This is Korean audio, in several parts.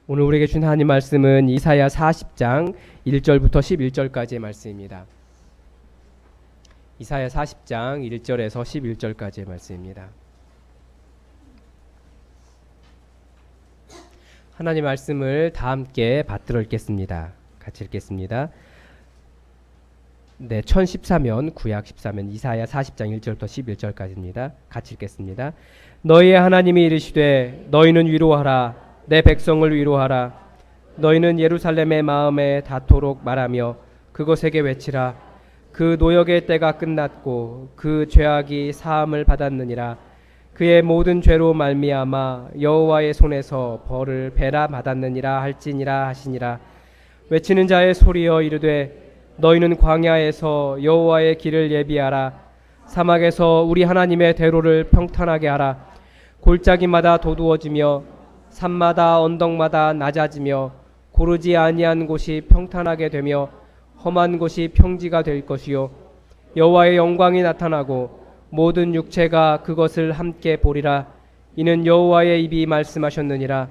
오늘 우리에게 준 하나님 말씀은 이사야 40장 1절부터 11절까지의 말씀입니다. 이사야 40장 1절에서 11절까지의 말씀입니다. 하나님 말씀을 다 함께 받들어 읽겠습니다. 같이 읽겠습니다. 네, 1014면 구약 14면 이사야 40장 1절부터 11절까지입니다. 같이 읽겠습니다. 너희의 하나님이 이르시되 너희는 위로하라. 내 백성을 위로하라. 너희는 예루살렘의 마음에 닿도록 말하며 그곳에게 외치라. 그 노역의 때가 끝났고 그 죄악이 사함을 받았느니라. 그의 모든 죄로 말미암아 여호와의 손에서 벌을 배라 받았느니라 할지니라 하시니라. 외치는 자의 소리여 이르되 너희는 광야에서 여호와의 길을 예비하라. 사막에서 우리 하나님의 대로를 평탄하게 하라. 골짜기마다 도두어지며 산마다 언덕마다 낮아지며 고르지 아니한 곳이 평탄하게 되며 험한 곳이 평지가 될 것이요 여호와의 영광이 나타나고 모든 육체가 그것을 함께 보리라. 이는 여호와의 입이 말씀하셨느니라.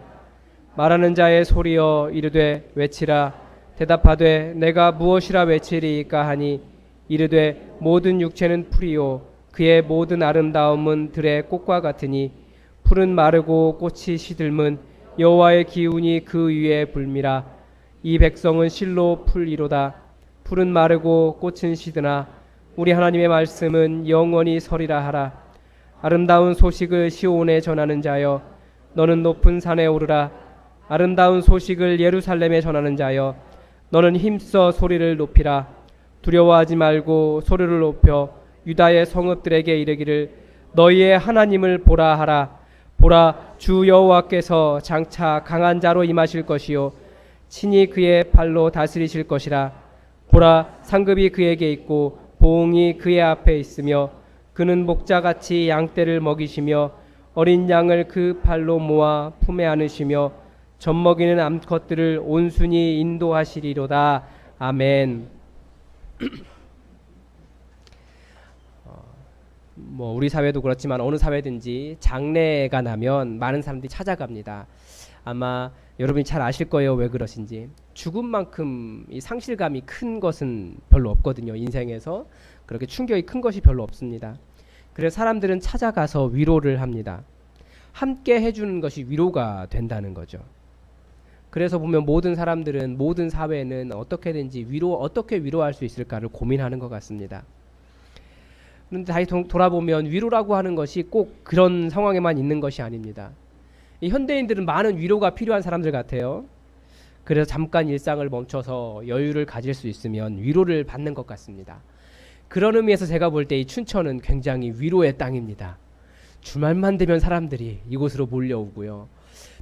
말하는 자의 소리여 이르되 외치라. 대답하되 내가 무엇이라 외치리이까 하니 이르되 모든 육체는 풀이요 그의 모든 아름다움은 들의 꽃과 같으니 풀은 마르고 꽃이 시들면 여호와의 기운이 그 위에 불미라. 이 백성은 실로 풀이로다. 풀은 마르고 꽃은 시드나 우리 하나님의 말씀은 영원히 서리라 하라. 아름다운 소식을 시온에 전하는 자여 너는 높은 산에 오르라. 아름다운 소식을 예루살렘에 전하는 자여 너는 힘써 소리를 높이라. 두려워하지 말고 소리를 높여 유다의 성읍들에게 이르기를 너희의 하나님을 보라 하라. 보라, 주 여호와께서 장차 강한 자로 임하실 것이요 친히 그의 발로 다스리실 것이라. 보라, 상급이 그에게 있고 보응이 그의 앞에 있으며 그는 목자같이 양떼를 먹이시며 어린 양을 그 발로 모아 품에 안으시며 젖먹이는 암컷들을 온순히 인도하시리로다. 아멘. 우리 사회도 그렇지만 어느 사회든지 장례가 나면 많은 사람들이 찾아갑니다. 아마 여러분이 잘 아실 거예요. 왜 그러신지. 죽음만큼 이 상실감이 큰 것은 별로 없거든요. 인생에서 그렇게 충격이 큰 것이 별로 없습니다. 그래서 사람들은 찾아가서 위로를 합니다. 함께 해주는 것이 위로가 된다는 거죠. 그래서 보면 모든 사람들은, 모든 사회는 어떻게 위로할 수 있을까를 고민하는 것 같습니다. 그런데 다시 돌아보면 위로라고 하는 것이 꼭 그런 상황에만 있는 것이 아닙니다. 이 현대인들은 많은 위로가 필요한 사람들 같아요. 그래서 잠깐 일상을 멈춰서 여유를 가질 수 있으면 위로를 받는 것 같습니다. 그런 의미에서 제가 볼 때 이 춘천은 굉장히 위로의 땅입니다. 주말만 되면 사람들이 이곳으로 몰려오고요.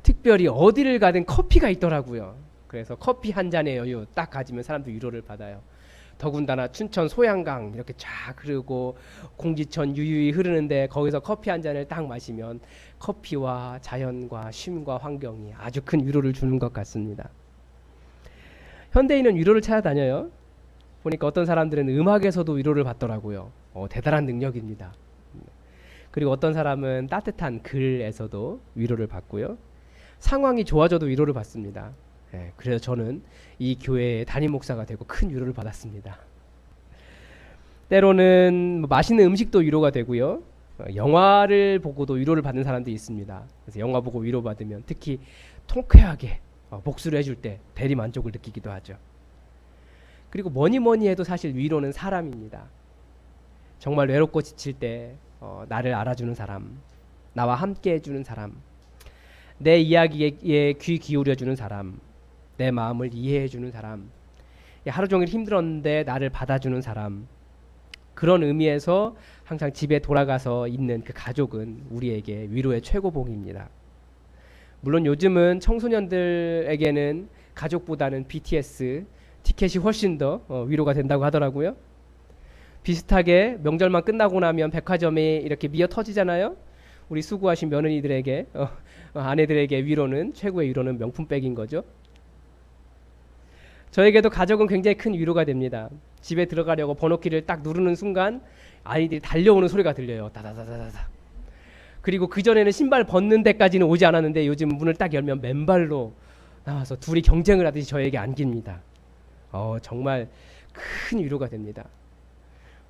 특별히 어디를 가든 커피가 있더라고요. 그래서 커피 한 잔의 여유 딱 가지면 사람들 위로를 받아요. 더군다나 춘천 소양강 이렇게 쫙 흐르고 공지천 유유히 흐르는데 거기서 커피 한 잔을 딱 마시면 커피와 자연과 쉼과 환경이 아주 큰 위로를 주는 것 같습니다. 현대인은 위로를 찾아다녀요. 보니까 어떤 사람들은 음악에서도 위로를 받더라고요. 대단한 능력입니다. 그리고 어떤 사람은 따뜻한 글에서도 위로를 받고요. 상황이 좋아져도 위로를 받습니다. 그래서 저는 이 교회의 담임 목사가 되고 큰 위로를 받았습니다. 때로는 맛있는 음식도 위로가 되고요. 영화를 보고도 위로를 받는 사람도 있습니다. 그래서 영화 보고 위로받으면 특히 통쾌하게 복수를 해줄 때 대리 만족을 느끼기도 하죠. 그리고 뭐니 해도 사실 위로는 사람입니다. 정말 외롭고 지칠 때 나를 알아주는 사람, 나와 함께 해주는 사람, 내 이야기에 귀 기울여주는 사람, 내 마음을 이해해주는 사람, 하루 종일 힘들었는데 나를 받아주는 사람, 그런 의미에서 항상 집에 돌아가서 있는 그 가족은 우리에게 위로의 최고봉입니다. 물론 요즘은 청소년들에게는 가족보다는 BTS, 티켓이 훨씬 더 위로가 된다고 하더라고요. 비슷하게 명절만 끝나고 나면 백화점이 이렇게 미어 터지잖아요. 우리 수고하신 며느리들에게 아내들에게 최고의 위로는 명품백인 거죠. 저에게도 가족은 굉장히 큰 위로가 됩니다. 집에 들어가려고 번호키를 딱 누르는 순간 아이들이 달려오는 소리가 들려요. 다다다다다. 그리고 그전에는 신발 벗는 데까지는 오지 않았는데 요즘 문을 딱 열면 맨발로 나와서 둘이 경쟁을 하듯이 저에게 안깁니다. 정말 큰 위로가 됩니다.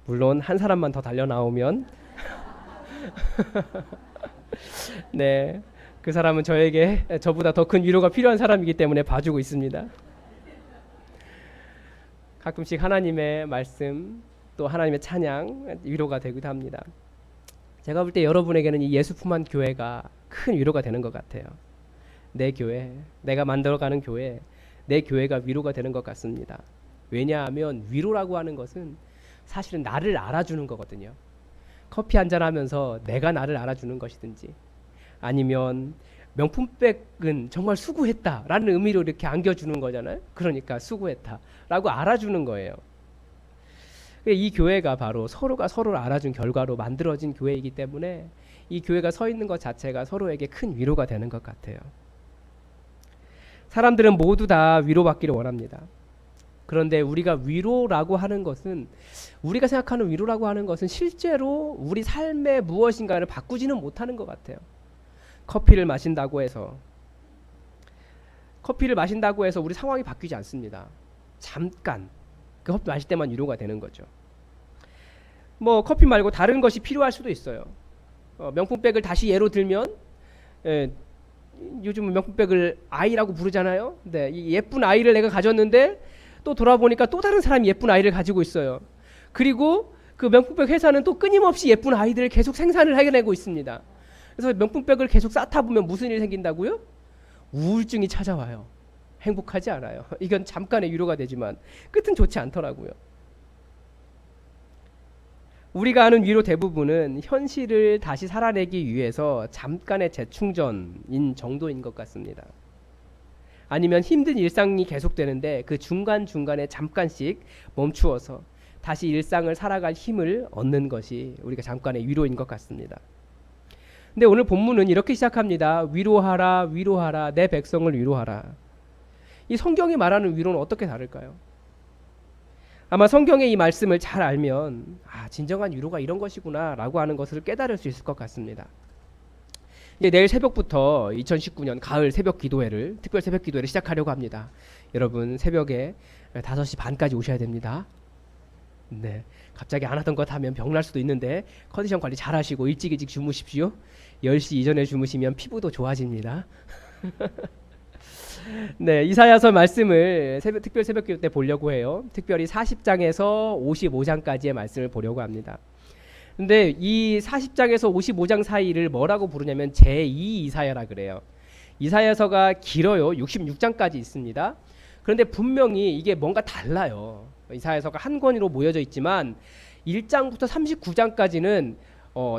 물론 한 사람만 더 달려 나오면 네, 그 사람은 저에게 저보다 더 큰 위로가 필요한 사람이기 때문에 봐주고 있습니다. 가끔씩 하나님의 말씀 또 하나님의 찬양 위로가 되기도 합니다. 제가 볼 때 여러분에게는 이 예수 품한 교회가 큰 위로가 되는 것 같아요. 내 교회, 내가 만들어가는 교회, 내 교회가 위로가 되는 것 같습니다. 왜냐하면 위로라고 하는 것은 사실은 나를 알아주는 거거든요. 커피 한잔 하면서 내가 나를 알아주는 것이든지 아니면 명품백은 정말 수고했다 라는 의미로 이렇게 안겨주는 거잖아요. 그러니까 수고했다 라고 알아주는 거예요. 이 교회가 바로 서로가 서로를 알아준 결과로 만들어진 교회이기 때문에 이 교회가 서 있는 것 자체가 서로에게 큰 위로가 되는 것 같아요. 사람들은 모두 다 위로받기를 원합니다. 그런데 우리가 위로라고 하는 것은 우리가 생각하는 위로라고 하는 것은 실제로 우리 삶의 무엇인가를 바꾸지는 못하는 것 같아요. 커피를 마신다고 해서 우리 상황이 바뀌지 않습니다. 잠깐 그 커피 마실 때만 위로가 되는 거죠. 뭐 커피 말고 다른 것이 필요할 수도 있어요. 명품백을 다시 예로 들면 요즘은 명품백을 아이라고 부르잖아요. 네, 이 예쁜 아이를 내가 가졌는데 또 돌아보니까 또 다른 사람이 예쁜 아이를 가지고 있어요. 그리고 그 명품백 회사는 또 끊임없이 예쁜 아이들을 계속 생산을 해내고 있습니다. 그래서 명품백을 계속 쌓다 보면 무슨 일이 생긴다고요? 우울증이 찾아와요. 행복하지 않아요. 이건 잠깐의 위로가 되지만 끝은 좋지 않더라고요. 우리가 아는 위로 대부분은 현실을 다시 살아내기 위해서 잠깐의 재충전인 정도인 것 같습니다. 아니면 힘든 일상이 계속되는데 그 중간중간에 잠깐씩 멈추어서 다시 일상을 살아갈 힘을 얻는 것이 우리가 잠깐의 위로인 것 같습니다. 근데 오늘 본문은 이렇게 시작합니다. 위로하라, 위로하라, 내 백성을 위로하라. 이 성경이 말하는 위로는 어떻게 다를까요? 아마 성경의 이 말씀을 잘 알면 진정한 위로가 이런 것이구나 라고 하는 것을 깨달을 수 있을 것 같습니다. 이제 내일 새벽부터 2019년 가을 새벽 기도회를 특별 새벽 기도회를 시작하려고 합니다. 여러분 새벽에 5시 반까지 오셔야 됩니다. 네, 갑자기 안 하던 것 하면 병날 수도 있는데 컨디션 관리 잘 하시고 일찍 주무십시오. 10시 이전에 주무시면 피부도 좋아집니다. 네, 이사야서 말씀을 특별 새벽 기도 때 보려고 해요. 특별히 40장에서 55장까지의 말씀을 보려고 합니다. 근데 이 40장에서 55장 사이를 뭐라고 부르냐면 제2 이사야라 그래요. 이사야서가 길어요. 66장까지 있습니다. 그런데 분명히 이게 뭔가 달라요. 이사야서가 한 권으로 모여져 있지만 1장부터 39장까지는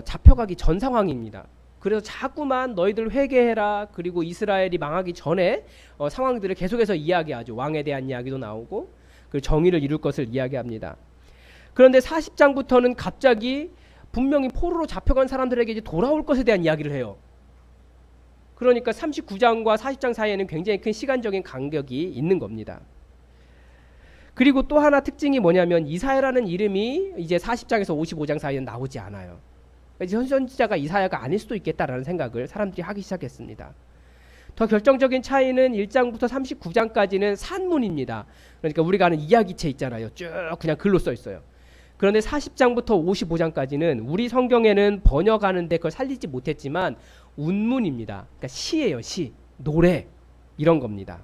잡혀가기 전 상황입니다. 그래서 자꾸만 너희들 회개해라. 그리고 이스라엘이 망하기 전에 상황들을 계속해서 이야기하죠. 왕에 대한 이야기도 나오고 그 정의를 이룰 것을 이야기합니다. 그런데 40장부터는 갑자기 분명히 포로로 잡혀간 사람들에게 이제 돌아올 것에 대한 이야기를 해요. 그러니까 39장과 40장 사이에는 굉장히 큰 시간적인 간격이 있는 겁니다. 그리고 또 하나 특징이 뭐냐면 이사야라는 이름이 이제 40장에서 55장 사이에는 나오지 않아요. 선지자가 이사야가 아닐 수도 있겠다라는 생각을 사람들이 하기 시작했습니다. 더 결정적인 차이는 1장부터 39장까지는 산문입니다. 그러니까 우리가 아는 이야기체 있잖아요. 쭉 그냥 글로 써 있어요. 그런데 40장부터 55장까지는 우리 성경에는 번역하는데 그걸 살리지 못했지만 운문입니다. 그러니까 시예요. 시, 노래 이런 겁니다.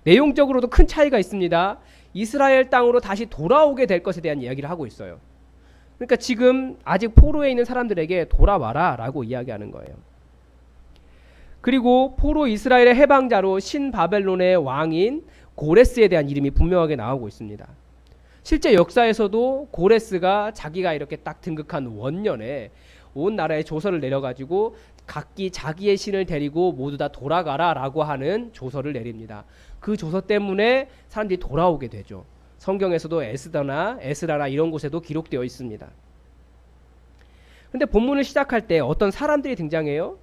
내용적으로도 큰 차이가 있습니다. 이스라엘 땅으로 다시 돌아오게 될 것에 대한 이야기를 하고 있어요. 그러니까 지금 아직 포로에 있는 사람들에게 돌아와라 라고 이야기하는 거예요. 그리고 포로 이스라엘의 해방자로 신바벨론의 왕인 고레스에 대한 이름이 분명하게 나오고 있습니다. 실제 역사에서도 고레스가 자기가 이렇게 딱 등극한 원년에 온 나라에 조서를 내려가지고 각기 자기의 신을 데리고 모두 다 돌아가라 라고 하는 조서를 내립니다. 그 조서 때문에 사람들이 돌아오게 되죠. 성경에서도 에스라나 이런 곳에도 기록되어 있습니다. 근데 본문을 시작할 때 어떤 사람들이 등장해요.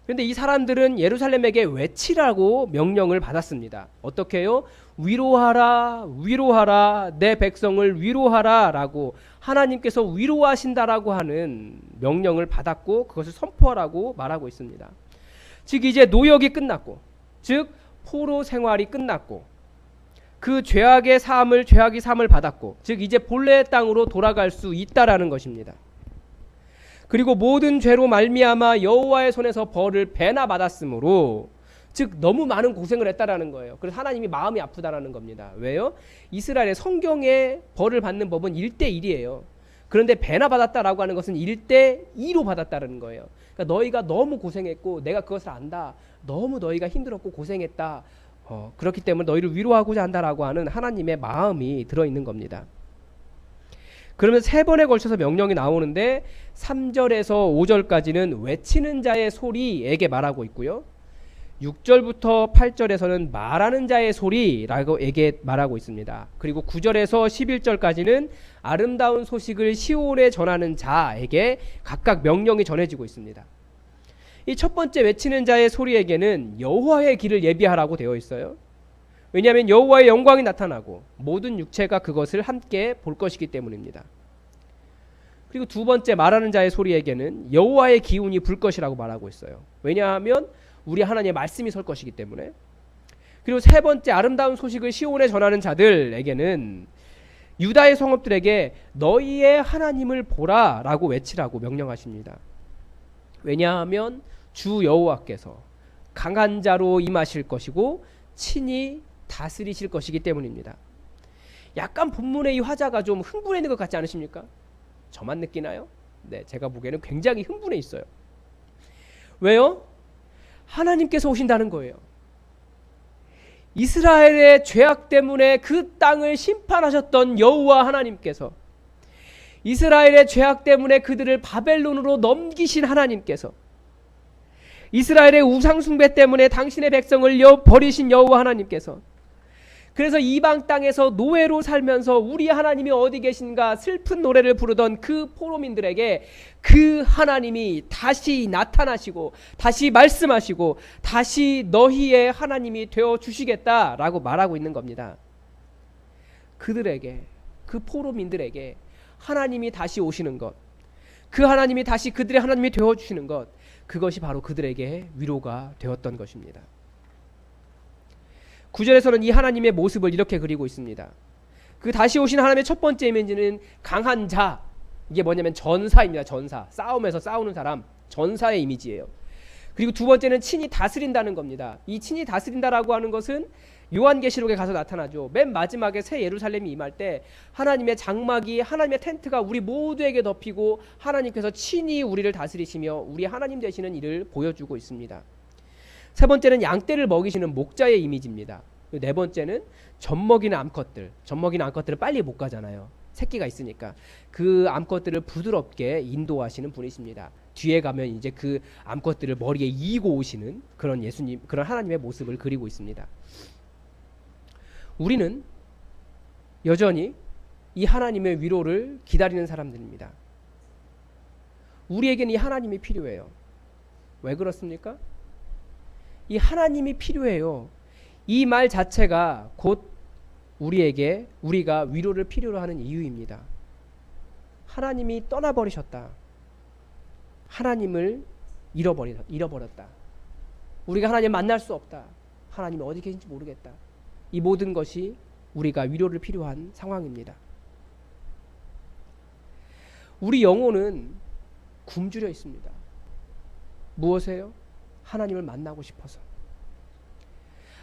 그런데 이 사람들은 예루살렘에게 외치라고 명령을 받았습니다. 어떻게 해요? 위로하라, 위로하라, 내 백성을 위로하라 라고 하나님께서 위로하신다라고 하는 명령을 받았고 그것을 선포하라고 말하고 있습니다. 즉 이제 노역이 끝났고 즉 포로 생활이 끝났고 그 죄악의 삶을 받았고, 즉 이제 본래의 땅으로 돌아갈 수 있다라는 것입니다. 그리고 모든 죄로 말미암아 여호와의 손에서 벌을 배나 받았으므로, 즉 너무 많은 고생을 했다라는 거예요. 그래서 하나님이 마음이 아프다라는 겁니다. 왜요? 이스라엘의 성경에 벌을 받는 법은 1대1이에요. 그런데 배나 받았다라고 하는 것은 1대2로 받았다는 거예요. 그러니까 너희가 너무 고생했고 내가 그것을 안다. 너무 너희가 힘들었고 고생했다. 그렇기 때문에 너희를 위로하고자 한다라고 하는 하나님의 마음이 들어있는 겁니다. 그러면 3번에 걸쳐서 명령이 나오는데 3절에서 5절까지는 외치는 자의 소리에게 말하고 있고요. 6절부터 8절에서는 말하는 자의 소리라고 에게 말하고 있습니다. 그리고 9절에서 11절까지는 아름다운 소식을 시온에 전하는 자에게 각각 명령이 전해지고 있습니다. 이 첫 번째 외치는 자의 소리에게는 여호와의 길을 예비하라고 되어 있어요. 왜냐하면 여호와의 영광이 나타나고 모든 육체가 그것을 함께 볼 것이기 때문입니다. 그리고 두 번째 말하는 자의 소리에게는 여호와의 기운이 불 것이라고 말하고 있어요. 왜냐하면 우리 하나님의 말씀이 설 것이기 때문에. 그리고 세 번째 아름다운 소식을 시온에 전하는 자들에게는 유다의 성읍들에게 너희의 하나님을 보라 라고 외치라고 명령하십니다. 왜냐하면 주 여호와께서 강한 자로 임하실 것이고 친히 다스리실 것이기 때문입니다. 약간 본문의 이 화자가 좀 흥분해 있는 것 같지 않으십니까? 저만 느끼나요? 네, 제가 보기에는 굉장히 흥분해 있어요. 왜요? 하나님께서 오신다는 거예요. 이스라엘의 죄악 때문에 그 땅을 심판하셨던 여호와 하나님께서, 이스라엘의 죄악 때문에 그들을 바벨론으로 넘기신 하나님께서, 이스라엘의 우상 숭배 때문에 당신의 백성을 버리신 여호와 하나님께서, 그래서 이방 땅에서 노예로 살면서 우리 하나님이 어디 계신가 슬픈 노래를 부르던 그 포로민들에게 그 하나님이 다시 나타나시고 다시 말씀하시고 다시 너희의 하나님이 되어 주시겠다라고 말하고 있는 겁니다. 그들에게, 그 포로민들에게 하나님이 다시 오시는 것, 그 하나님이 다시 그들의 하나님이 되어 주시는 것, 그것이 바로 그들에게 위로가 되었던 것입니다. 9절에서는 이 하나님의 모습을 이렇게 그리고 있습니다. 그 다시 오신 하나님의 첫 번째 이미지는 강한 자, 이게 뭐냐면 전사입니다. 전사, 싸움에서 싸우는 사람, 전사의 이미지예요. 그리고 두 번째는 친히 다스린다는 겁니다. 이 친히 다스린다라고 하는 것은 요한계시록에 가서 나타나죠. 맨 마지막에 새 예루살렘이 임할 때 하나님의 장막이, 하나님의 텐트가 우리 모두에게 덮이고 하나님께서 친히 우리를 다스리시며 우리 하나님 되시는 일을 보여주고 있습니다. 세 번째는 양떼를 먹이시는 목자의 이미지입니다. 네 번째는 젖먹이는 암컷들. 젖먹이는 암컷들은 빨리 못 가잖아요. 새끼가 있으니까. 그 암컷들을 부드럽게 인도하시는 분이십니다. 뒤에 가면 이제 그 암컷들을 머리에 이고 오시는 그런 예수님, 그런 하나님의 모습을 그리고 있습니다. 우리는 여전히 이 하나님의 위로를 기다리는 사람들입니다. 우리에게는 이 하나님이 필요해요. 왜 그렇습니까? 이 하나님이 필요해요. 이 말 자체가 곧 우리에게, 우리가 위로를 필요로 하는 이유입니다. 하나님이 떠나버리셨다. 하나님을 잃어버렸다. 우리가 하나님을 만날 수 없다. 하나님이 어디 계신지 모르겠다. 이 모든 것이 우리가 위로를 필요한 상황입니다. 우리 영혼은 굶주려 있습니다. 무엇에요? 하나님을 만나고 싶어서.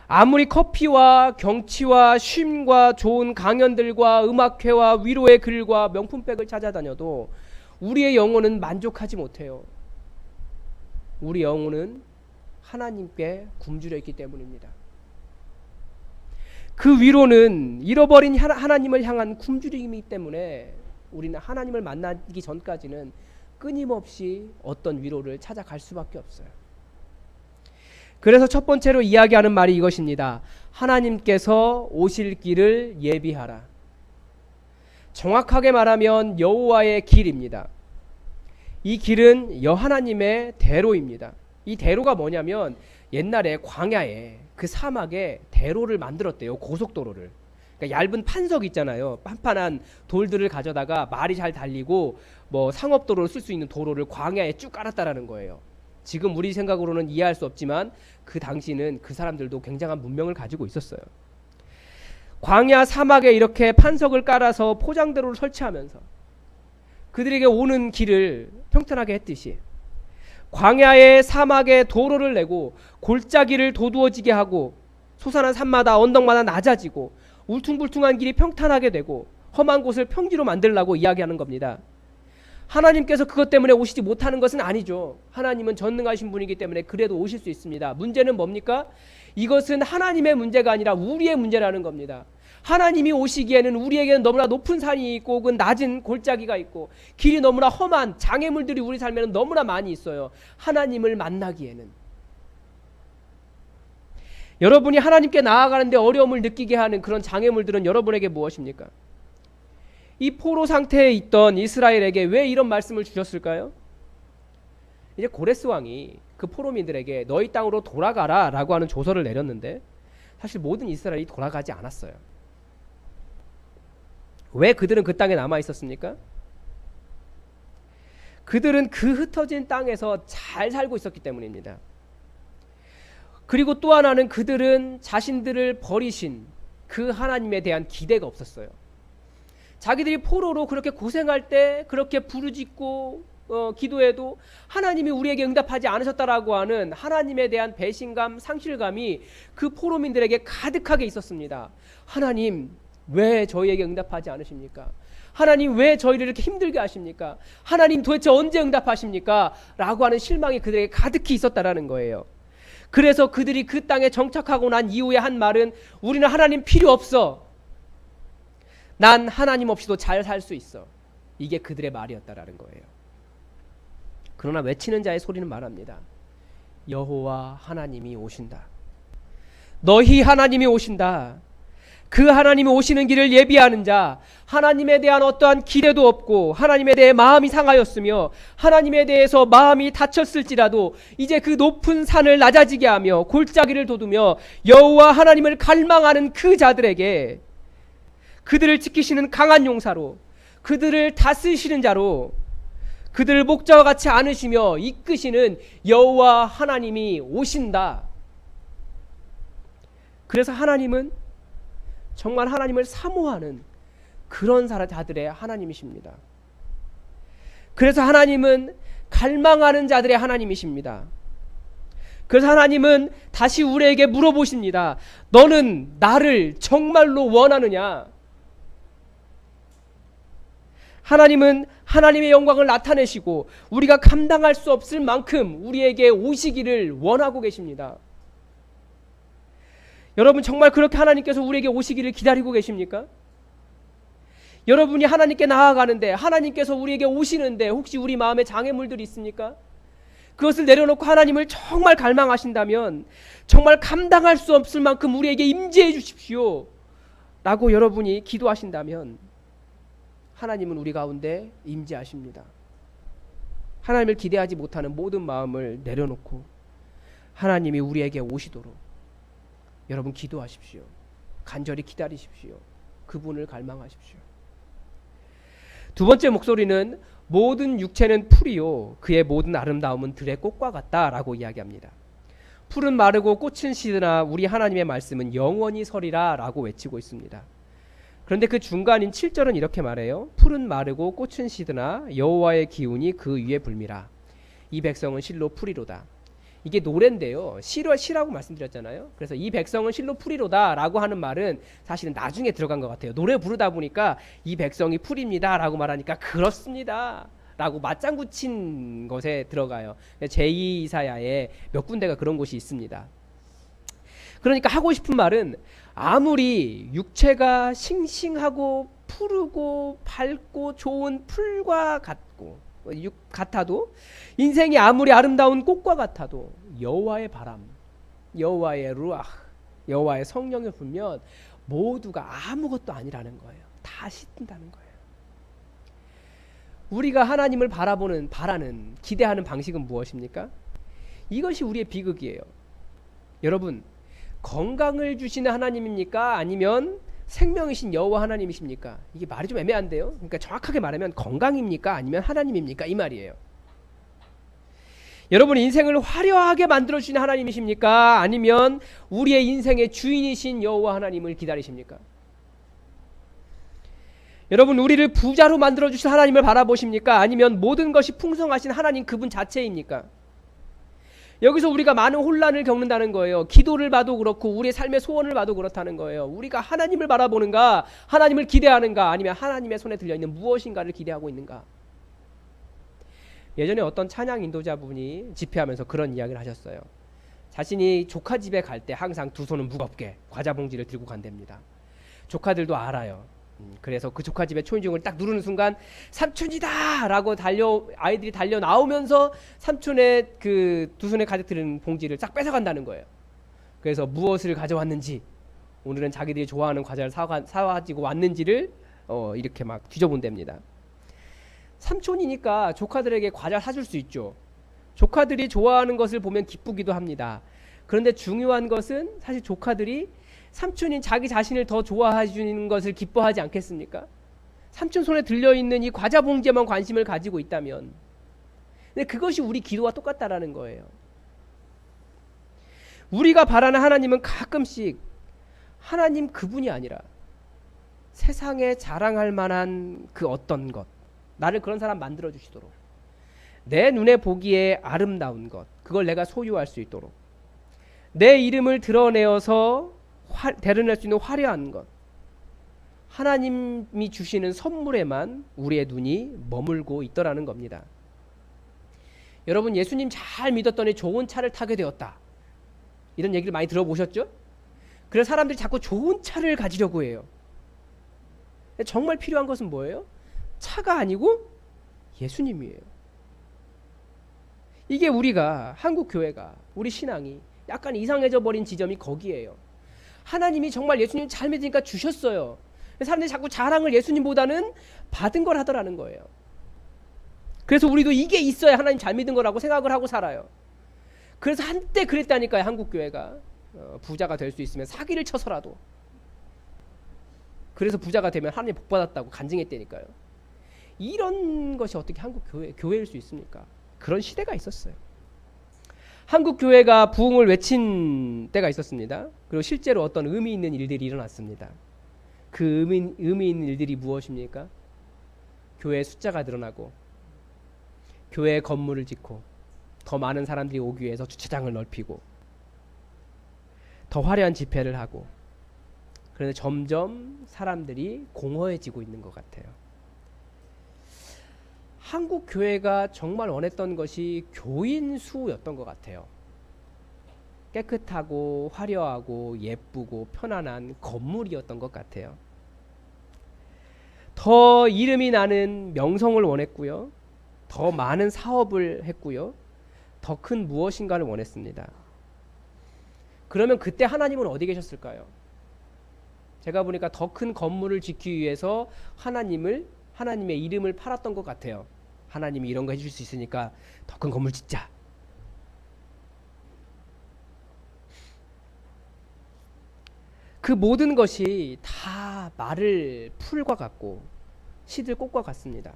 아무리 커피와 경치와 쉼과 좋은 강연들과 음악회와 위로의 글과 명품백을 찾아다녀도 우리의 영혼은 만족하지 못해요. 우리 영혼은 하나님께 굶주려 있기 때문입니다. 그 위로는 잃어버린 하나님을 향한 굶주림이기 때문에 우리는 하나님을 만나기 전까지는 끊임없이 어떤 위로를 찾아갈 수밖에 없어요. 그래서 첫 번째로 이야기하는 말이 이것입니다. 하나님께서 오실 길을 예비하라. 정확하게 말하면 여호와의 길입니다. 이 길은 하나님의 대로입니다. 이 대로가 뭐냐면 옛날에 광야에, 그 사막에 대로를 만들었대요. 고속도로를. 그러니까 얇은 판석 있잖아요. 판판한 돌들을 가져다가 말이 잘 달리고 뭐 상업도로를 쓸 수 있는 도로를 광야에 쭉 깔았다라는 거예요. 지금 우리 생각으로는 이해할 수 없지만 그 당시는 그 사람들도 굉장한 문명을 가지고 있었어요. 광야 사막에 이렇게 판석을 깔아서 포장대로를 설치하면서 그들에게 오는 길을 평탄하게 했듯이 광야의 사막에 도로를 내고 골짜기를 도두어지게 하고 솟아난 산마다 언덕마다 낮아지고 울퉁불퉁한 길이 평탄하게 되고 험한 곳을 평지로 만들라고 이야기하는 겁니다. 하나님께서 그것 때문에 오시지 못하는 것은 아니죠. 하나님은 전능하신 분이기 때문에 그래도 오실 수 있습니다. 문제는 뭡니까? 이것은 하나님의 문제가 아니라 우리의 문제라는 겁니다. 하나님이 오시기에는 우리에게는 너무나 높은 산이 있고 혹은 낮은 골짜기가 있고 길이 너무나 험한 장애물들이 우리 삶에는 너무나 많이 있어요. 하나님을 만나기에는. 여러분이 하나님께 나아가는데 어려움을 느끼게 하는 그런 장애물들은 여러분에게 무엇입니까? 이 포로 상태에 있던 이스라엘에게 왜 이런 말씀을 주셨을까요? 이제 고레스 왕이 그 포로민들에게 너희 땅으로 돌아가라 라고 하는 조서를 내렸는데 사실 모든 이스라엘이 돌아가지 않았어요. 왜 그들은 그 땅에 남아 있었습니까? 그들은 그 흩어진 땅에서 잘 살고 있었기 때문입니다. 그리고 또 하나는 그들은 자신들을 버리신 그 하나님에 대한 기대가 없었어요. 자기들이 포로로 그렇게 고생할 때 그렇게 부르짖고 기도해도 하나님이 우리에게 응답하지 않으셨다라고 하는 하나님에 대한 배신감, 상실감이 그 포로민들에게 가득하게 있었습니다. 하나님 왜 저희에게 응답하지 않으십니까? 하나님 왜 저희를 이렇게 힘들게 하십니까? 하나님 도대체 언제 응답하십니까? 라고 하는 실망이 그들에게 가득히 있었다라는 거예요. 그래서 그들이 그 땅에 정착하고 난 이후에 한 말은 우리는 하나님 필요 없어. 난 하나님 없이도 잘 살 수 있어. 이게 그들의 말이었다라는 거예요. 그러나 외치는 자의 소리는 말합니다. 여호와 하나님이 오신다. 너희 하나님이 오신다. 그 하나님이 오시는 길을 예비하는 자, 하나님에 대한 어떠한 기대도 없고 하나님에 대해 마음이 상하였으며 하나님에 대해서 마음이 다쳤을지라도 이제 그 높은 산을 낮아지게 하며 골짜기를 돋우며 여호와 하나님을 갈망하는 그 자들에게 그들을 지키시는 강한 용사로, 그들을 다스리시는 자로, 그들을 목자와 같이 안으시며 이끄시는 여호와 하나님이 오신다. 그래서 하나님은 정말 하나님을 사모하는 그런 자들의 하나님이십니다. 그래서 하나님은 갈망하는 자들의 하나님이십니다. 그래서 하나님은 다시 우리에게 물어보십니다. 너는 나를 정말로 원하느냐? 하나님은 하나님의 영광을 나타내시고 우리가 감당할 수 없을 만큼 우리에게 오시기를 원하고 계십니다. 여러분 정말 그렇게 하나님께서 우리에게 오시기를 기다리고 계십니까? 여러분이 하나님께 나아가는데 하나님께서 우리에게 오시는데 혹시 우리 마음에 장애물들이 있습니까? 그것을 내려놓고 하나님을 정말 갈망하신다면 정말 감당할 수 없을 만큼 우리에게 임재해 주십시오 라고 여러분이 기도하신다면 하나님은 우리 가운데 임재하십니다. 하나님을 기대하지 못하는 모든 마음을 내려놓고 하나님이 우리에게 오시도록 여러분 기도하십시오. 간절히 기다리십시오. 그분을 갈망하십시오. 두 번째 목소리는 모든 육체는 풀이요 그의 모든 아름다움은 들의 꽃과 같다라고 이야기합니다. 풀은 마르고 꽃은 시드나 우리 하나님의 말씀은 영원히 서리라 라고 외치고 있습니다. 그런데 그 중간인 7절은 이렇게 말해요. 풀은 마르고 꽃은 시드나 여호와의 기운이 그 위에 불미라. 이 백성은 실로 풀이로다. 이게 노래인데요. 시라고 말씀드렸잖아요. 그래서 이 백성은 실로 풀이로다 라고 하는 말은 사실은 나중에 들어간 것 같아요. 노래 부르다 보니까 이 백성이 풀입니다 라고 말하니까 그렇습니다 라고 맞장구 친 것에 들어가요. 제2 이사야에 몇 군데가 그런 곳이 있습니다. 그러니까 하고 싶은 말은 아무리 육체가 싱싱하고 푸르고 밝고 좋은 풀과 같아도 인생이 아무리 아름다운 꽃과 같아도 여호와의 바람, 여호와의 루아흐, 여호와의 성령이 불면 모두가 아무것도 아니라는 거예요. 다 씻는다는 거예요. 우리가 하나님을 바라는 기대하는 방식은 무엇입니까? 이것이 우리의 비극이에요. 여러분 건강을 주시는 하나님입니까? 아니면 생명이신 여호와 하나님이십니까? 이게 말이 좀 애매한데요. 그러니까 정확하게 말하면 건강입니까? 아니면 하나님입니까? 이 말이에요. 여러분 인생을 화려하게 만들어주시는 하나님이십니까? 아니면 우리의 인생의 주인이신 여호와 하나님을 기다리십니까? 여러분 우리를 부자로 만들어주신 하나님을 바라보십니까? 아니면 모든 것이 풍성하신 하나님 그분 자체입니까? 여기서 우리가 많은 혼란을 겪는다는 거예요. 기도를 봐도 그렇고 우리의 삶의 소원을 봐도 그렇다는 거예요. 우리가 하나님을 바라보는가, 하나님을 기대하는가, 아니면 하나님의 손에 들려있는 무엇인가를 기대하고 있는가. 예전에 어떤 찬양 인도자분이 집회하면서 그런 이야기를 하셨어요. 자신이 조카 집에 갈 때 항상 두 손은 무겁게 과자 봉지를 들고 간답니다. 조카들도 알아요. 그래서 그 조카 집에 초인종을 딱 누르는 순간 삼촌이다 라고 아이들이 달려 나오면서 삼촌의 그 두 손에 가득 들은 봉지를 싹 뺏어간다는 거예요. 그래서 무엇을 가져왔는지, 오늘은 자기들이 좋아하는 과자를 사가지고 왔는지를 이렇게 막 뒤져본답니다. 삼촌이니까 조카들에게 과자 사줄 수 있죠. 조카들이 좋아하는 것을 보면 기쁘기도 합니다. 그런데 중요한 것은 사실 조카들이 삼촌인 자기 자신을 더 좋아해 주는 것을 기뻐하지 않겠습니까? 삼촌 손에 들려있는 이 과자 봉지에만 관심을 가지고 있다면, 근데 그것이 우리 기도와 똑같다라는 거예요. 우리가 바라는 하나님은 가끔씩 하나님 그분이 아니라 세상에 자랑할 만한 그 어떤 것, 나를 그런 사람 만들어 주시도록, 내 눈에 보기에 아름다운 것, 그걸 내가 소유할 수 있도록, 내 이름을 드러내어서 드러낼 수 있는 화려한 것, 하나님이 주시는 선물에만 우리의 눈이 머물고 있더라는 겁니다. 여러분 예수님 잘 믿었더니 좋은 차를 타게 되었다, 이런 얘기를 많이 들어보셨죠? 그래서 사람들이 자꾸 좋은 차를 가지려고 해요. 정말 필요한 것은 뭐예요? 차가 아니고 예수님이에요. 이게 우리가, 한국 교회가, 우리 신앙이 약간 이상해져 버린 지점이 거기에요. 하나님이 정말 예수님 잘 믿으니까 주셨어요. 사람들이 자꾸 자랑을 예수님보다는 받은 걸 하더라는 거예요. 그래서 우리도 이게 있어야 하나님 잘 믿은 거라고 생각을 하고 살아요. 그래서 한때 그랬다니까요. 한국 교회가 부자가 될 수 있으면 사기를 쳐서라도, 그래서 부자가 되면 하나님 복 받았다고 간증했다니까요. 이런 것이 어떻게 한국 교회일 수 있습니까? 그런 시대가 있었어요. 한국 교회가 부흥을 외친 때가 있었습니다. 그리고 실제로 어떤 의미 있는 일들이 일어났습니다. 그 의미 있는 일들이 무엇입니까? 교회의 숫자가 늘어나고, 교회에 건물을 짓고, 더 많은 사람들이 오기 위해서 주차장을 넓히고, 더 화려한 집회를 하고, 그런데 점점 사람들이 공허해지고 있는 것 같아요. 한국 교회가 정말 원했던 것이 교인 수였던 것 같아요. 깨끗하고 화려하고 예쁘고 편안한 건물이었던 것 같아요. 더 이름이 나는 명성을 원했고요. 더 많은 사업을 했고요. 더 큰 무엇인가를 원했습니다. 그러면 그때 하나님은 어디 계셨을까요? 제가 보니까 더 큰 건물을 짓기 위해서 하나님의 이름을 팔았던 것 같아요. 하나님이 이런 거 해줄 수 있으니까 더 큰 건물 짓자. 그 모든 것이 다 마를 풀과 같고 시들 꽃과 같습니다.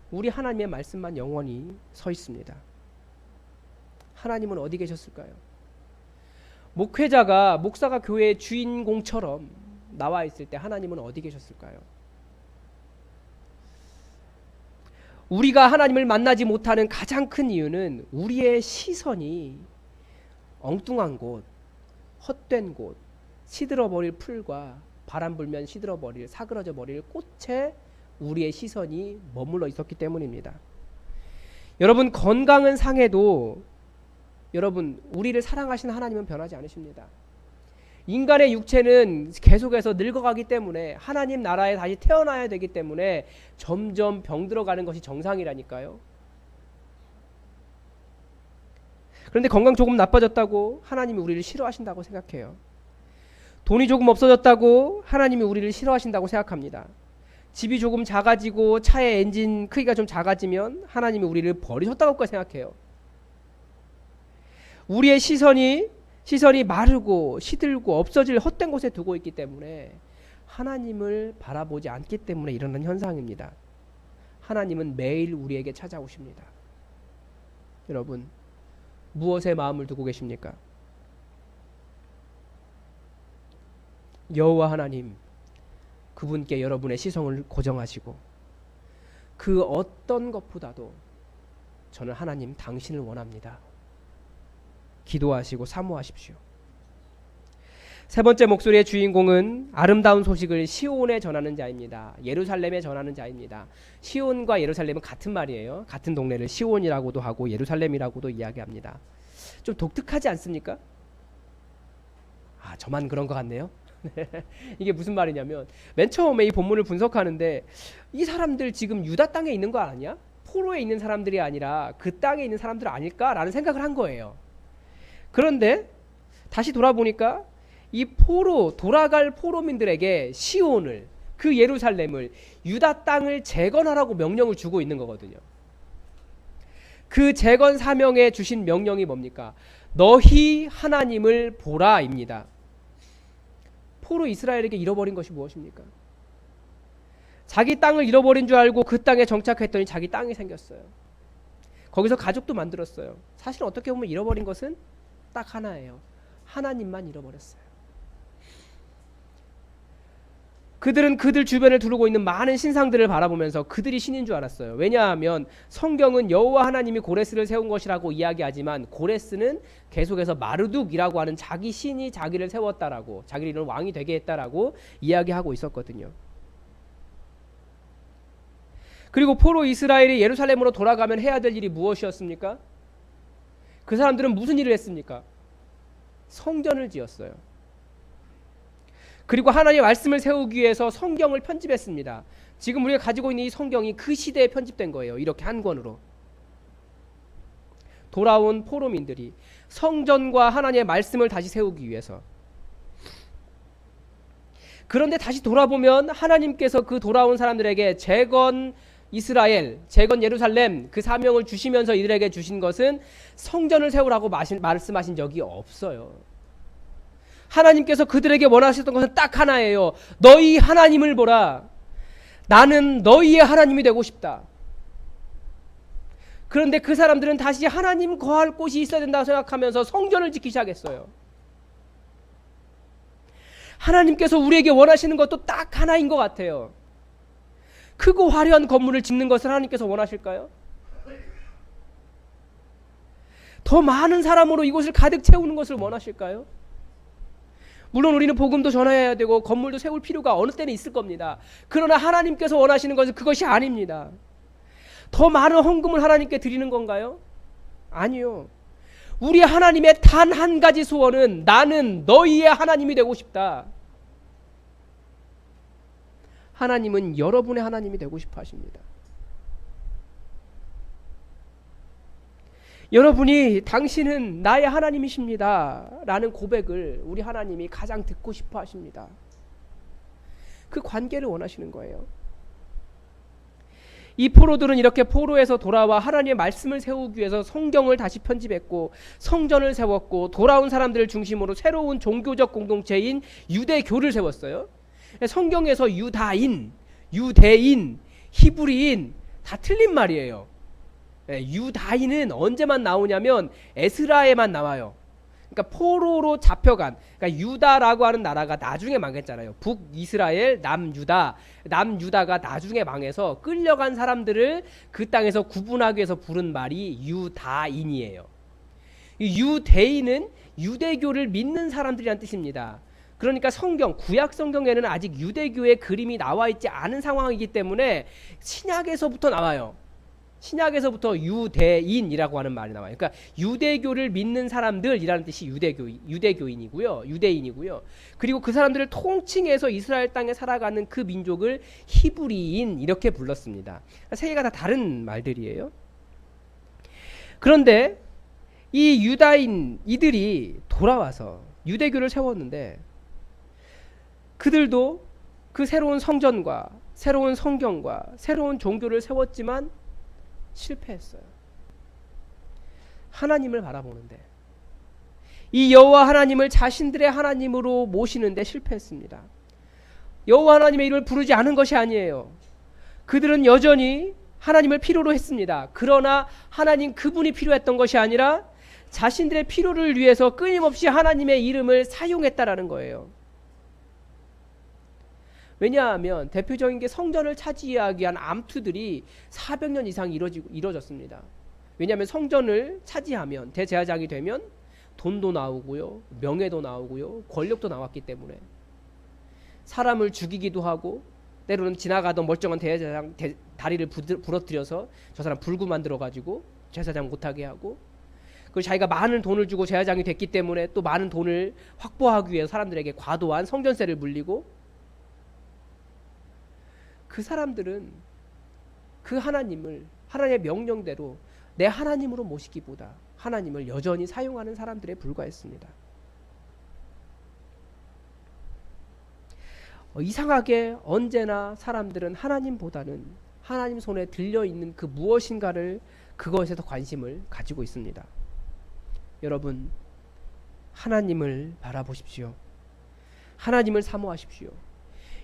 우리 하나님의 말씀만 영원히 서 있습니다. 하나님은 어디 계셨을까요? 목사가 교회의 주인공처럼 나와 있을 때 하나님은 어디 계셨을까요? 우리가 하나님을 만나지 못하는 가장 큰 이유는 우리의 시선이 엉뚱한 곳, 헛된 곳, 시들어버릴 풀과 바람 불면 시들어버릴, 사그러져 버릴 꽃에 우리의 시선이 머물러 있었기 때문입니다. 여러분 건강은 상해도 여러분 우리를 사랑하시는 하나님은 변하지 않으십니다. 인간의 육체는 계속해서 늙어가기 때문에, 하나님 나라에 다시 태어나야 되기 때문에 점점 병들어가는 것이 정상이라니까요. 그런데 건강 조금 나빠졌다고 하나님이 우리를 싫어하신다고 생각해요. 돈이 조금 없어졌다고 하나님이 우리를 싫어하신다고 생각합니다. 집이 조금 작아지고 차의 엔진 크기가 좀 작아지면 하나님이 우리를 버리셨다고 생각해요. 우리의 시선이 마르고 시들고 없어질 헛된 곳에 두고 있기 때문에 하나님을 바라보지 않기 때문에 일어나는 현상입니다. 하나님은 매일 우리에게 찾아오십니다. 여러분, 무엇에 마음을 두고 계십니까? 여호와 하나님, 그분께 여러분의 시선을 고정하시고 그 어떤 것보다도 저는 하나님 당신을 원합니다. 기도하시고 사모하십시오. 세 번째 목소리의 주인공은 아름다운 소식을 시온에 전하는 자입니다. 예루살렘에 전하는 자입니다. 시온과 예루살렘은 같은 말이에요. 같은 동네를 시온이라고도 하고 예루살렘이라고도 이야기합니다. 좀 독특하지 않습니까? 저만 그런 것 같네요. 이게 무슨 말이냐면 맨 처음에 이 본문을 분석하는데 이 사람들 지금 유다 땅에 있는 거 아니야? 포로에 있는 사람들이 아니라 그 땅에 있는 사람들 아닐까라는 생각을 한 거예요. 그런데 다시 돌아보니까 이 돌아갈 포로민들에게 시온을, 그 예루살렘을, 유다 땅을 재건하라고 명령을 주고 있는 거거든요. 그 재건 사명에 주신 명령이 뭡니까? 너희 하나님을 보라입니다. 포로 이스라엘에게 잃어버린 것이 무엇입니까? 자기 땅을 잃어버린 줄 알고 그 땅에 정착했더니 자기 땅이 생겼어요. 거기서 가족도 만들었어요. 사실 어떻게 보면 잃어버린 것은 딱 하나예요. 하나님만 잃어버렸어요. 그들은 그들 주변을 두르고 있는 많은 신상들을 바라보면서 그들이 신인 줄 알았어요. 왜냐하면 성경은 여호와 하나님이 고레스를 세운 것이라고 이야기하지만 고레스는 계속해서 마르둑이라고 하는 자기 신이 자기를 세웠다라고, 자기를 왕이 되게 했다라고 이야기하고 있었거든요. 그리고 포로 이스라엘이 예루살렘으로 돌아가면 해야 될 일이 무엇이었습니까? 그 사람들은 무슨 일을 했습니까? 성전을 지었어요. 그리고 하나님의 말씀을 세우기 위해서 성경을 편집했습니다. 지금 우리가 가지고 있는 이 성경이 그 시대에 편집된 거예요. 이렇게 한 권으로. 돌아온 포로민들이 성전과 하나님의 말씀을 다시 세우기 위해서. 그런데 다시 돌아보면 하나님께서 그 돌아온 사람들에게 재건 이스라엘, 재건 예루살렘 그 사명을 주시면서 이들에게 주신 것은 성전을 세우라고 말씀하신 적이 없어요. 하나님께서 그들에게 원하셨던 것은 딱 하나예요. 너희 하나님을 보라. 나는 너희의 하나님이 되고 싶다. 그런데 그 사람들은 다시 하나님 거할 곳이 있어야 된다고 생각하면서 성전을 짓기 시작했어요. 하나님께서 우리에게 원하시는 것도 딱 하나인 것 같아요. 크고 화려한 건물을 짓는 것을 하나님께서 원하실까요? 더 많은 사람으로 이곳을 가득 채우는 것을 원하실까요? 물론 우리는 복음도 전해야 되고 건물도 세울 필요가 어느 때는 있을 겁니다. 그러나 하나님께서 원하시는 것은 그것이 아닙니다. 더 많은 헌금을 하나님께 드리는 건가요? 아니요. 우리 하나님의 단 한 가지 소원은 나는 너희의 하나님이 되고 싶다. 하나님은 여러분의 하나님이 되고 싶어 하십니다. 여러분이 당신은 나의 하나님이십니다 라는 고백을 우리 하나님이 가장 듣고 싶어 하십니다. 그 관계를 원하시는 거예요. 이 포로들은 이렇게 포로에서 돌아와 하나님의 말씀을 세우기 위해서 성경을 다시 편집했고 성전을 세웠고 돌아온 사람들을 중심으로 새로운 종교적 공동체인 유대교를 세웠어요. 성경에서 유다인, 유대인, 히브리인 다 틀린 말이에요. 유다인은 언제만 나오냐면 에스라에만 나와요. 그러니까 포로로 잡혀간, 그러니까 유다라고 하는 나라가 나중에 망했잖아요. 북이스라엘, 남유다가 나중에 망해서 끌려간 사람들을 그 땅에서 구분하기 위해서 부른 말이 유다인이에요. 유대인은 유대교를 믿는 사람들이란 뜻입니다. 그러니까 구약 성경에는 아직 유대교의 그림이 나와 있지 않은 상황이기 때문에 신약에서부터 나와요. 신약에서부터 유대인이라고 하는 말이 나와요. 그러니까 유대교를 믿는 사람들이라는 뜻이 유대교인이고요. 유대인이고요. 그리고 그 사람들을 통칭해서 이스라엘 땅에 살아가는 그 민족을 히브리인 이렇게 불렀습니다. 세 개가 다 다른 말들이에요. 그런데 이 유다인 이들이 돌아와서 유대교를 세웠는데 그들도 그 새로운 성전과 새로운 성경과 새로운 종교를 세웠지만 실패했어요. 하나님을 바라보는데 이 여호와 하나님을 자신들의 하나님으로 모시는데 실패했습니다. 여호와 하나님의 이름을 부르지 않은 것이 아니에요. 그들은 여전히 하나님을 필요로 했습니다. 그러나 하나님 그분이 필요했던 것이 아니라 자신들의 필요를 위해서 끊임없이 하나님의 이름을 사용했다라는 거예요. 왜냐하면 대표적인 게 성전을 차지하기 위한 암투들이 400년 이상 이루어졌습니다. 왜냐하면 성전을 차지하면 대제사장이 되면 돈도 나오고요, 명예도 나오고요, 권력도 나왔기 때문에 사람을 죽이기도 하고 때로는 지나가던 멀쩡한 대제사장 다리를 부러뜨려서 저 사람 불구 만들어 가지고 제사장 못하게 하고, 그리고 자기가 많은 돈을 주고 제사장이 됐기 때문에 또 많은 돈을 확보하기 위해 사람들에게 과도한 성전세를 물리고, 그 사람들은 그 하나님의 명령대로 내 하나님으로 모시기보다 하나님을 여전히 사용하는 사람들에 불과했습니다. 이상하게 언제나 사람들은 하나님보다는 하나님 손에 들려있는 그 무엇인가를, 그것에 더 관심을 가지고 있습니다. 여러분, 하나님을 바라보십시오. 하나님을 사모하십시오.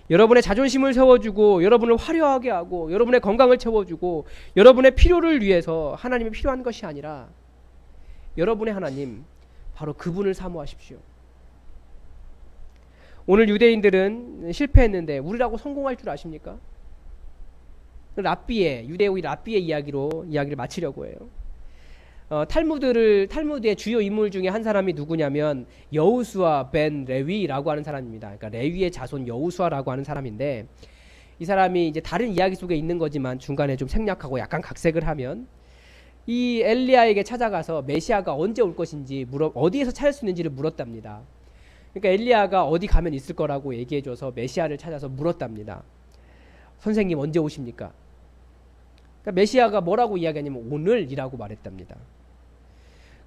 여러분의 자존심을 세워주고 여러분을 화려하게 하고 여러분의 건강을 채워주고 여러분의 필요를 위해서 하나님이 필요한 것이 아니라 여러분의 하나님, 바로 그분을 사모하십시오. 오늘 유대인들은 실패했는데 우리라고 성공할 줄 아십니까? 유대의 랍비의 이야기를 마치려고 해요. 탈무드의 주요 인물 중에 한 사람이 누구냐면 여우수아 벤 레위라고 하는 사람입니다. 그러니까 레위의 자손 여우수아라고 하는 사람인데, 이 사람이 이제 다른 이야기 속에 있는 거지만 중간에 좀 생략하고 약간 각색을 하면, 이 엘리야에게 찾아가서 메시아가 언제 올 것인지 어디에서 찾을 수 있는지를 물었답니다. 그러니까 엘리야가 어디 가면 있을 거라고 얘기해줘서 메시아를 찾아서 물었답니다. 선생님 언제 오십니까? 그러니까 메시아가 뭐라고 이야기하냐면 오늘이라고 말했답니다.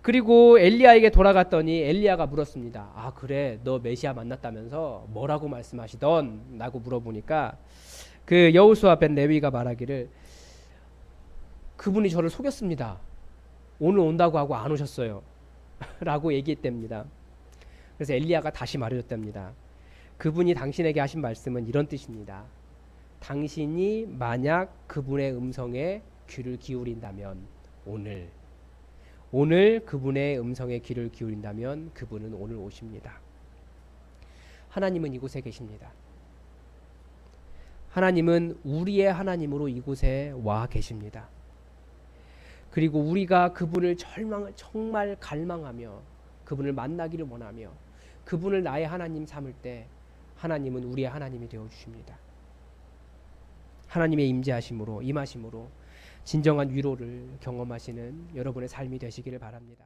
그리고 엘리야에게 돌아갔더니 엘리야가 물었습니다. 아 그래, 너 메시아 만났다면서 뭐라고 말씀하시던? 라고 물어보니까 그 여호수아 벤 레위가 말하기를, 그분이 저를 속였습니다. 오늘 온다고 하고 안 오셨어요. 라고 얘기했답니다. 그래서 엘리야가 다시 말해줬답니다. 그분이 당신에게 하신 말씀은 이런 뜻입니다. 당신이 만약 그분의 음성에 귀를 기울인다면, 오늘 그분의 음성에 귀를 기울인다면 그분은 오늘 오십니다. 하나님은 이곳에 계십니다. 하나님은 우리의 하나님으로 이곳에 와 계십니다. 그리고 우리가 그분을 정말 갈망하며 그분을 만나기를 원하며 그분을 나의 하나님 삼을 때 하나님은 우리의 하나님이 되어 주십니다. 하나님의 임하심으로 진정한 위로를 경험하시는 여러분의 삶이 되시기를 바랍니다.